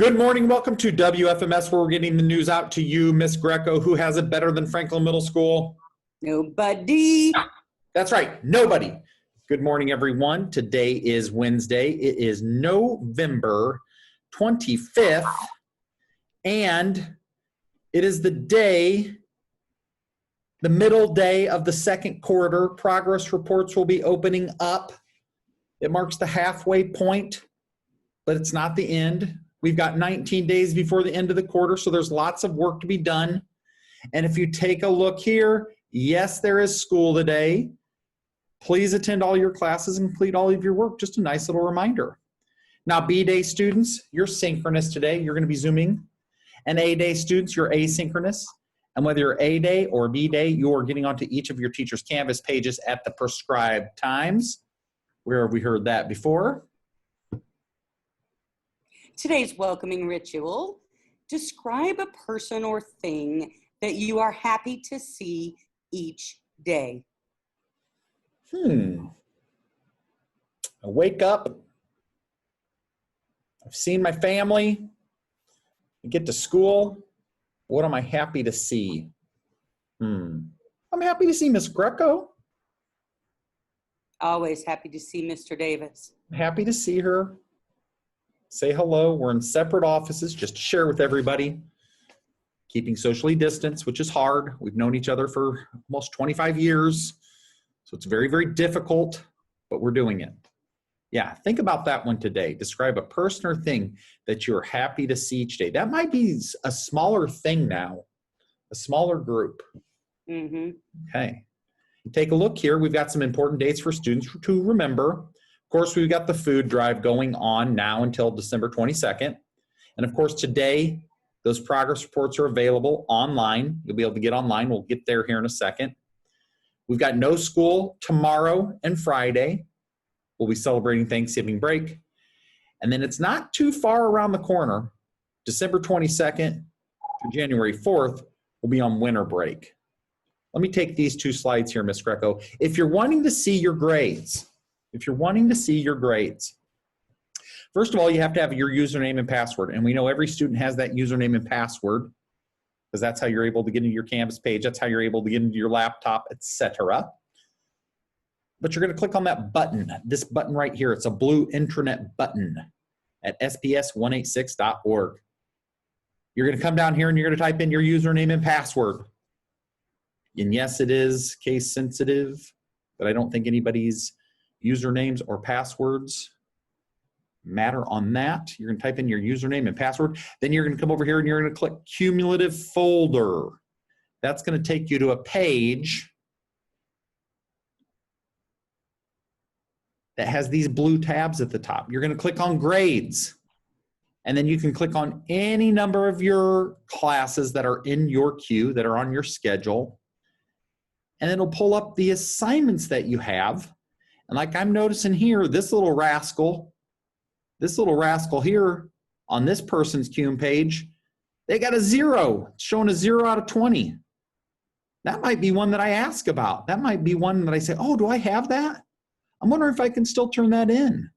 Good morning. Welcome to WFMS, where we're getting the news out to you, Miss Greco. Who has it better than Franklin Middle School? Nobody. That's right, nobody. Good morning, everyone. Today is Wednesday. It is November 25th, and it is the middle day of the second quarter. Progress reports will be opening up. It marks the halfway point, but it's not the end. We've got 19 days before the end of the quarter, so there's lots of work to be done. And if you take a look here, yes, there is school today. Please attend all your classes and complete all of your work. Just a nice little reminder. Now, B-Day students, you're synchronous today. You're going to be Zooming. And A-Day students, you're asynchronous. And whether you're A-Day or B-Day, you're getting onto each of your teacher's Canvas pages at the prescribed times. Where have we heard that before? Today's welcoming ritual. Describe a person or thing that you are happy to see each day. I wake up. I've seen my family. I get to school. What am I happy to see? I'm happy to see Miss Greco. Always happy to see Mr. Davis. Happy to see her. Say hello. We're in separate offices just to share with everybody. Keeping socially distanced, which is hard. We've known each other for almost 25 years. So it's very, very difficult, but we're doing it. Yeah, think about that one today. Describe a person or thing that you're happy to see each day. That might be a smaller thing now, a smaller group. Okay. Take a look here. We've got some important dates for students to remember. Of course, we've got the food drive going on now until December 22nd. And of course, today, those progress reports are available online. You'll be able to get online. We'll get there here in a second. We've got no school tomorrow and Friday. We'll be celebrating Thanksgiving break. And then it's not too far around the corner. December 22nd to January 4th, we'll be on winter break. Let me take these two slides here, Ms. Greco. If you're wanting to see your grades, first of all, you have to have your username and password. And we know every student has that username and password because that's how you're able to get into your Canvas page. That's how you're able to get into your laptop, etc. But you're going to click on that button, this button right here. It's a blue intranet button at sps186.org. You're going to come down here and you're going to type in your username and password. And yes, it is case sensitive, but I don't think anybody's usernames or passwords matter on that. You're going to type in your username and password. Then you're going to come over here and you're going to click cumulative folder. That's going to take you to a page that has these blue tabs at the top. You're going to click on grades. And then you can click on any number of your classes that are in your queue, that are on your schedule. And it'll pull up the assignments that you have. And like I'm noticing here, this little rascal here on this person's queue page, they got a 0, it's showing a 0 out of 20. That might be one that I ask about. That might be one that I say, oh, do I have that? I'm wondering if I can still turn that in.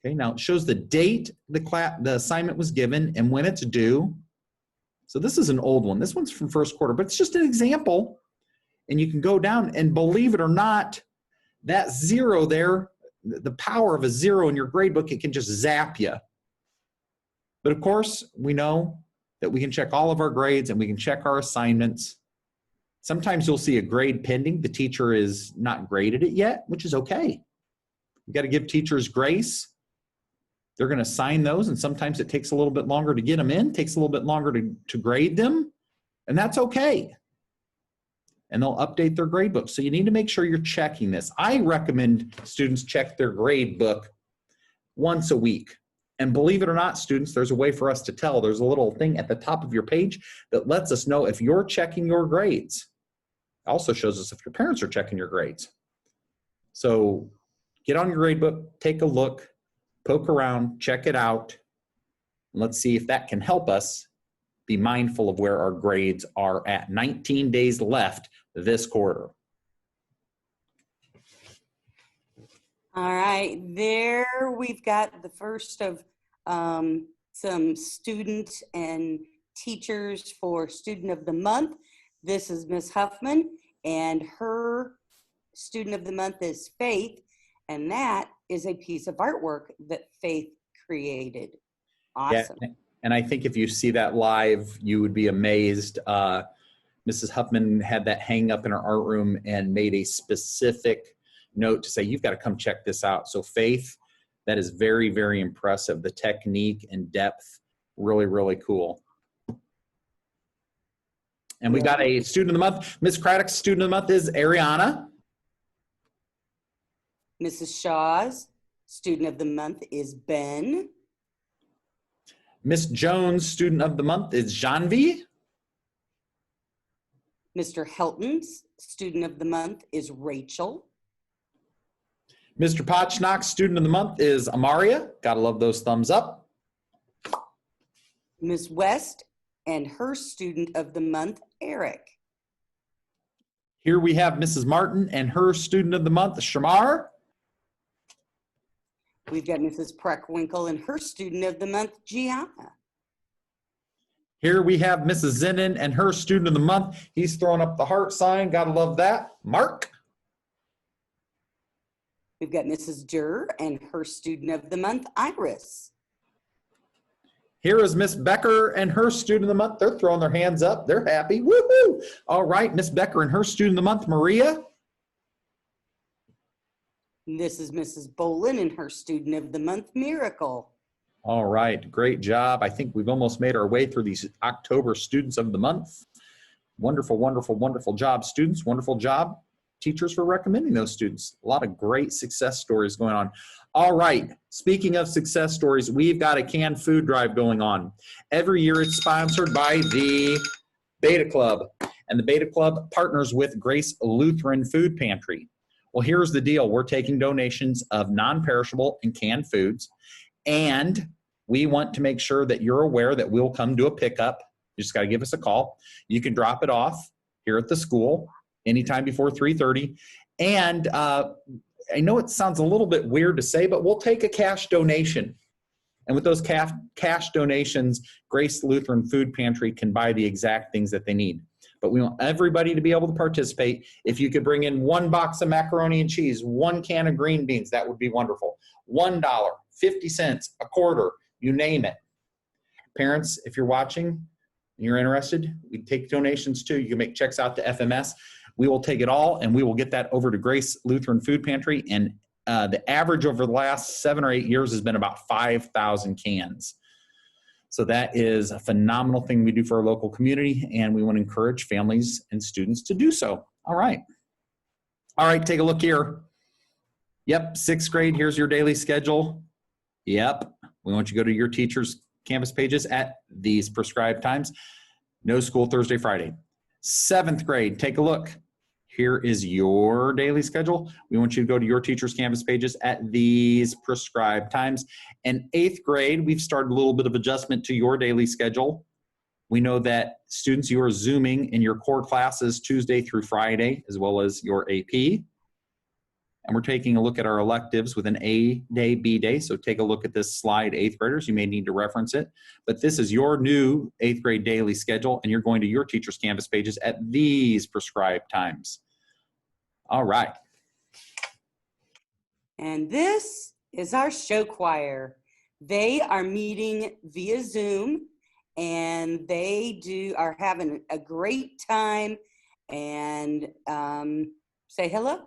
Okay, now it shows the date the assignment was given and when it's due. So this is an old one. This one's from first quarter, but it's just an example. And you can go down and believe it or not, that 0 there, the power of a 0 in your grade book, it can just zap you. But of course, we know that we can check all of our grades and we can check our assignments. Sometimes you'll see a grade pending. The teacher is not graded it yet, which is okay. You got to give teachers grace. They're going to assign those, and sometimes it takes a little bit longer to get them in, takes a little bit longer to grade them, and that's okay. And they'll update their grade book. So you need to make sure you're checking this. I recommend students check their grade book once a week. And believe it or not, students, there's a way for us to tell. There's a little thing at the top of your page that lets us know if you're checking your grades. It also shows us if your parents are checking your grades. So get on your grade book, take a look, poke around, check it out. And let's see if that can help us be mindful of where our grades are at. 19 days left this quarter. All right, there we've got the first of some student and teachers for Student of the Month. This is Miss Huffman, and her Student of the Month is Faith, and that is a piece of artwork that Faith created. Awesome. Yeah, and I think if you see that live, you would be amazed. Mrs. Huffman had that hang up in her art room and made a specific note to say, you've got to come check this out. So Faith, that is very, very impressive. The technique and depth, really, really cool. And we got a Student of the Month. Miss Craddock's Student of the Month is Ariana. Mrs. Shaw's Student of the Month is Ben. Miss Jones' Student of the Month is Janvi. Mr. Helton's Student of the Month is Rachel. Mr. Potchnock's Student of the Month is Amaria. Gotta love those thumbs up. Ms. West and her Student of the Month, Eric. Here we have Mrs. Martin and her Student of the Month, Shamar. We've got Mrs. Preckwinkle and her Student of the Month, Gianna. Here we have Mrs. Zenon and her Student of the Month. He's throwing up the heart sign. Gotta love that. Mark. We've got Mrs. Durr and her Student of the Month, Iris. Here is Miss Becker and her Student of the Month. They're throwing their hands up. They're happy. Woohoo! All right, Miss Becker and her Student of the Month, Maria. This is Mrs. Bolin and her Student of the Month, Miracle. All right, great job. I think we've almost made our way through these October Students of the Month. Wonderful, wonderful, wonderful job, students. Wonderful job, teachers, for recommending those students. A lot of great success stories going on. All right, speaking of success stories, we've got a canned food drive going on. Every year it's sponsored by the Beta Club, and the Beta Club partners with Grace Lutheran Food Pantry. Well, here's the deal. We're taking donations of non-perishable and canned foods, and we want to make sure that you're aware that we'll come do a pickup. You just got to give us a call. You can drop it off here at the school anytime before 3:30. And I know it sounds a little bit weird to say, but we'll take a cash donation. And with those cash donations, Grace Lutheran Food Pantry can buy the exact things that they need. But we want everybody to be able to participate. If you could bring in 1 box of macaroni and cheese, 1 can of green beans, that would be wonderful. $1, 50 cents, a quarter, you name it. Parents, if you're watching and you're interested, we take donations too. You can make checks out to FMS. We will take it all and we will get that over to Grace Lutheran Food Pantry. And the average over the last 7 or 8 years has been about 5,000 cans. So that is a phenomenal thing we do for our local community, and we want to encourage families and students to do so. All right. All right, take a look here. Yep, 6th grade, here's your daily schedule. Yep, we want you to go to your teacher's campus pages at these prescribed times. No school Thursday, Friday. 7th grade, take a look. Here is your daily schedule. We want you to go to your teacher's campus pages at these prescribed times. And 8th grade, we've started a little bit of adjustment to your daily schedule. We know that students, you are Zooming in your core classes Tuesday through Friday, as well as your AP. And we're taking a look at our electives with an A day, B day. So take a look at this slide, 8th graders. You may need to reference it. But this is your new 8th grade daily schedule, and you're going to your teacher's campus pages at these prescribed times. All right. And this is our show choir. They are meeting via Zoom, and they are having a great time. And say hello.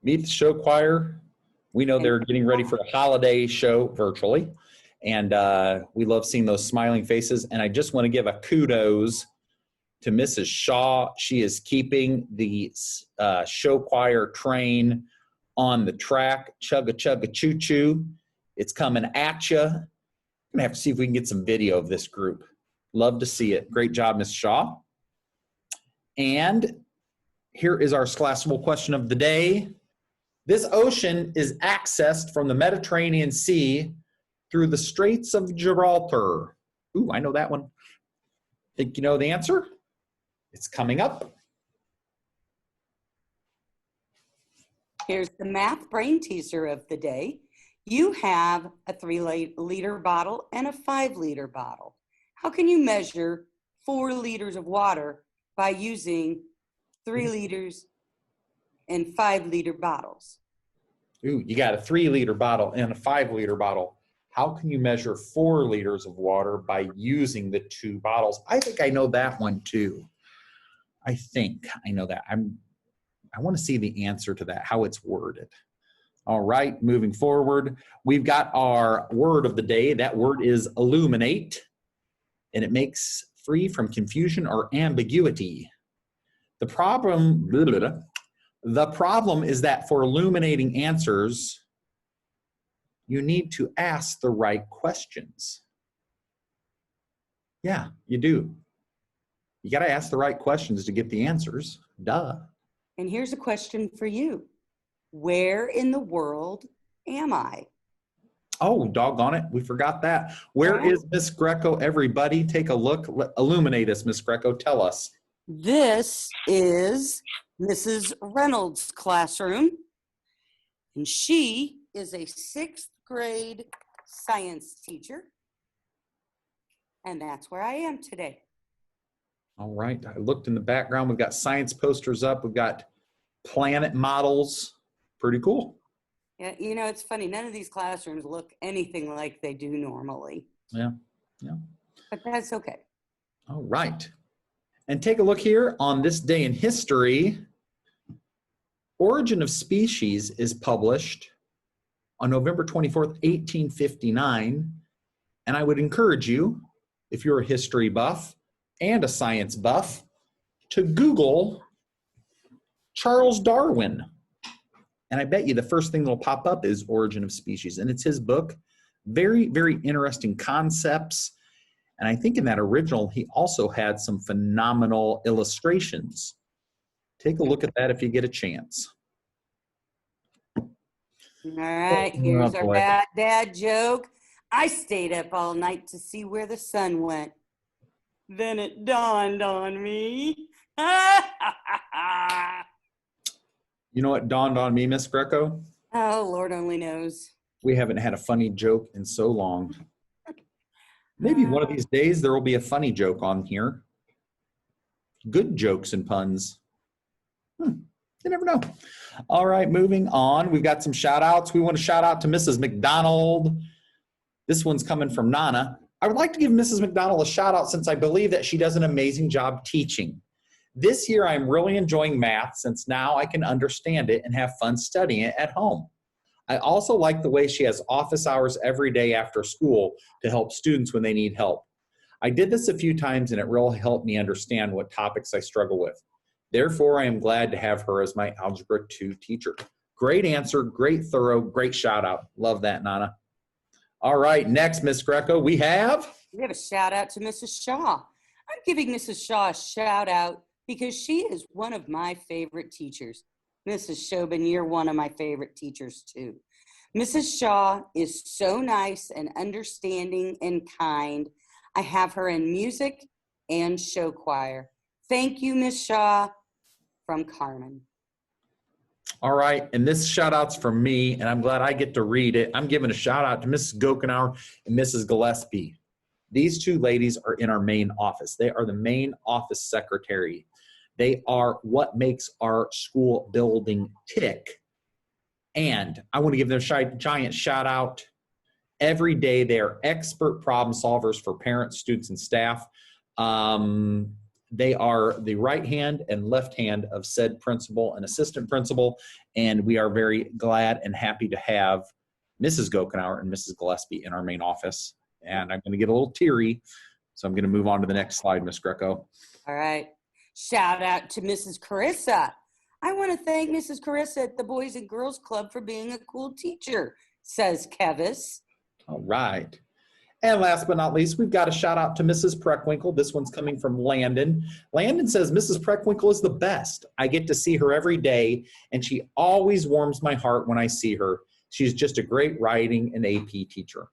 Meet the show choir. We know they're getting ready for a holiday show virtually, and we love seeing those smiling faces. And I just want to give a kudos to Mrs. Shaw. She is keeping the show choir train on the track. Chugga, chugga, choo, choo. It's coming at you. I'm gonna have to see if we can get some video of this group. Love to see it. Great job, Ms. Shaw. And here is our Scholastic question of the day. This ocean is accessed from the Mediterranean Sea through the Straits of Gibraltar. Ooh, I know that one. Think you know the answer? It's coming up. Here's the math brain teaser of the day. You have a 3-liter bottle and a 5-liter bottle. How can you measure 4 liters of water by using 3 liters and 5-liter bottles? Ooh, you got a 3-liter bottle and a 5-liter bottle. How can you measure 4 liters of water by using the 2 bottles? I think I know that one too. I think I know that. I want to see the answer to that, how it's worded. All right, moving forward, we've got our word of the day. That word is illuminate, and it makes free from confusion or ambiguity. The problem is that for illuminating answers, you need to ask the right questions. Yeah, you do. You got to ask the right questions to get the answers. Duh. And here's a question for you. Where in the world am I? Oh, doggone it. We forgot that. Where is Miss Greco, everybody? Take a look. Illuminate us, Miss Greco. Tell us. This is Mrs. Reynolds' classroom, and she is a 6th grade science teacher, and that's where I am today. All right. I looked in the background. We've got science posters up. We've got planet models. Pretty cool. Yeah, you know, it's funny. None of these classrooms look anything like they do normally. Yeah. But that's okay. All right. And take a look here on this day in history. Origin of Species is published on November 24th, 1859. And I would encourage you, if you're a history buff and a science buff, to Google Charles Darwin. And I bet you the first thing that'll pop up is Origin of Species. And it's his book. Very, very interesting concepts. And I think in that original, he also had some phenomenal illustrations. Take a look at that if you get a chance. All right, here's our bad dad joke. I stayed up all night to see where the sun went. Then it dawned on me. You know what dawned on me, Miss Greco? Oh, Lord only knows. We haven't had a funny joke in so long. Maybe one of these days there will be a funny joke on here. Good jokes and puns. You never know. All right, moving on. We've got some shout outs. We want to shout out to Mrs. McDonald. This one's coming from Nana. I would like to give Mrs. McDonald a shout out since I believe that she does an amazing job teaching. This year, I'm really enjoying math since now I can understand it and have fun studying it at home. I also like the way she has office hours every day after school to help students when they need help. I did this a few times and it really helped me understand what topics I struggle with. Therefore, I am glad to have her as my Algebra 2 teacher. Great answer, great thorough, great shout out. Love that, Nana. All right, next, Miss Greco, we have a shout out to Mrs. Shaw. I'm giving Mrs. Shaw a shout out because she is one of my favorite teachers. Mrs. Shobin, you're one of my favorite teachers too. Mrs. Shaw is so nice and understanding and kind. I have her in music and show choir. Thank you, Miss Shaw, from Carmen. All right, and this shout out's from me, and I'm glad I get to read it. I'm giving a shout out to Mrs. Gokenauer and Mrs. Gillespie. These two ladies are in our main office. They are the main office secretary. They are what makes our school building tick. And I want to give them a giant shout out. Every day, they are expert problem solvers for parents, students, and staff. They are the right hand and left hand of said principal and assistant principal. And we are very glad and happy to have Mrs. Gokenauer and Mrs. Gillespie in our main office. And I'm going to get a little teary. So I'm going to move on to the next slide, Miss Greco. All right. Shout out to Mrs. Carissa. I want to thank Mrs. Carissa at the Boys and Girls Club for being a cool teacher, says Kevis. All right. And last but not least, we've got a shout out to Mrs. Preckwinkle. This one's coming from Landon. Landon says, Mrs. Preckwinkle is the best. I get to see her every day, and she always warms my heart when I see her. She's just a great writing and AP teacher.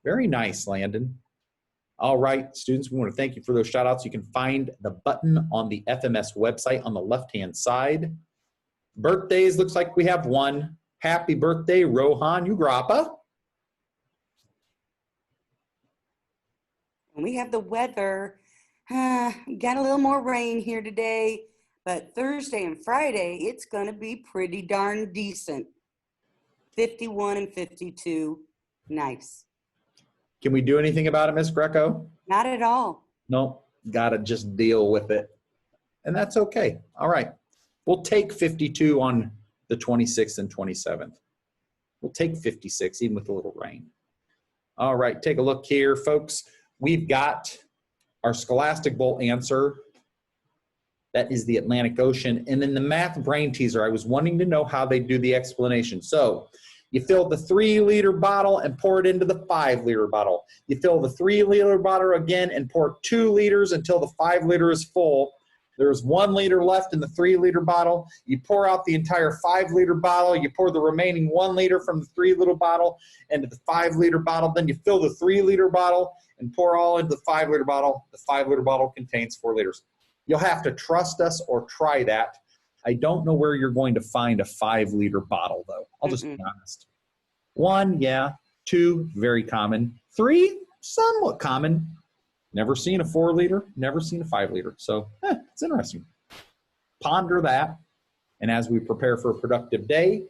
Very nice, Landon. All right, students, we want to thank you for those shout outs. You can find the button on the FMS website on the left-hand side. Birthdays, looks like we have one. Happy birthday, Rohan Ugrappa. And we have the weather. Got a little more rain here today, but Thursday and Friday, it's going to be pretty darn decent. 51 and 52. Nice. Can we do anything about it, Miss Greco? Not at all. No, got to just deal with it. And that's okay. All right. We'll take 52 on the 26th and 27th. We'll take 56, even with a little rain. All right, take a look here, folks. We've got our Scholastic Bowl answer. That is the Atlantic Ocean. And then the math brain teaser, I was wanting to know how they do the explanation. So you fill the 3-liter bottle and pour it into the 5-liter bottle. You fill the 3-liter bottle again and pour 2 liters until the 5-liter is full. There's 1 liter left in the 3-liter bottle. You pour out the entire 5-liter bottle. You pour the remaining 1 liter from the 3-liter bottle into the 5-liter bottle. Then you fill the 3-liter bottle and pour all into the 5-liter bottle. The 5-liter bottle contains 4 liters. You'll have to trust us or try that. I don't know where you're going to find a 5-liter bottle, though. I'll just be honest. 1, yeah. 2, very common. 3, somewhat common. Never seen a 4-liter, never seen a 5-liter. So it's interesting. Ponder that. And as we prepare for a productive day,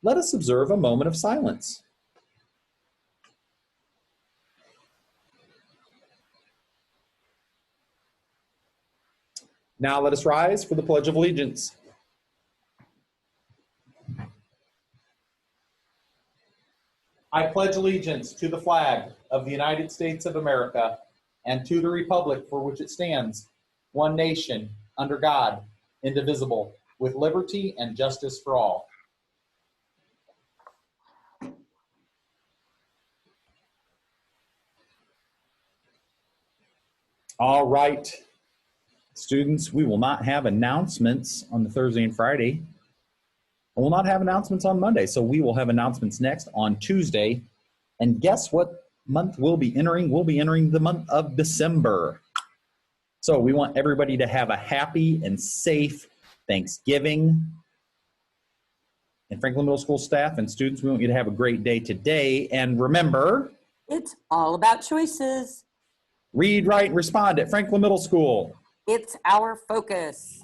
let us observe a moment of silence. Now let us rise for the Pledge of Allegiance. I pledge allegiance to the flag of the United States of America and to the republic for which it stands, one nation, under God, indivisible, with liberty and justice for all. All right, students, we will not have announcements on the Thursday and Friday. We will not have announcements on Monday, so we will have announcements next on Tuesday. And guess what month we'll be entering? We'll be entering the month of December. So we want everybody to have a happy and safe Thanksgiving. And Franklin Middle School staff and students, we want you to have a great day today. And remember, It's all about choices. read, write, and respond at Franklin Middle School. It's our focus.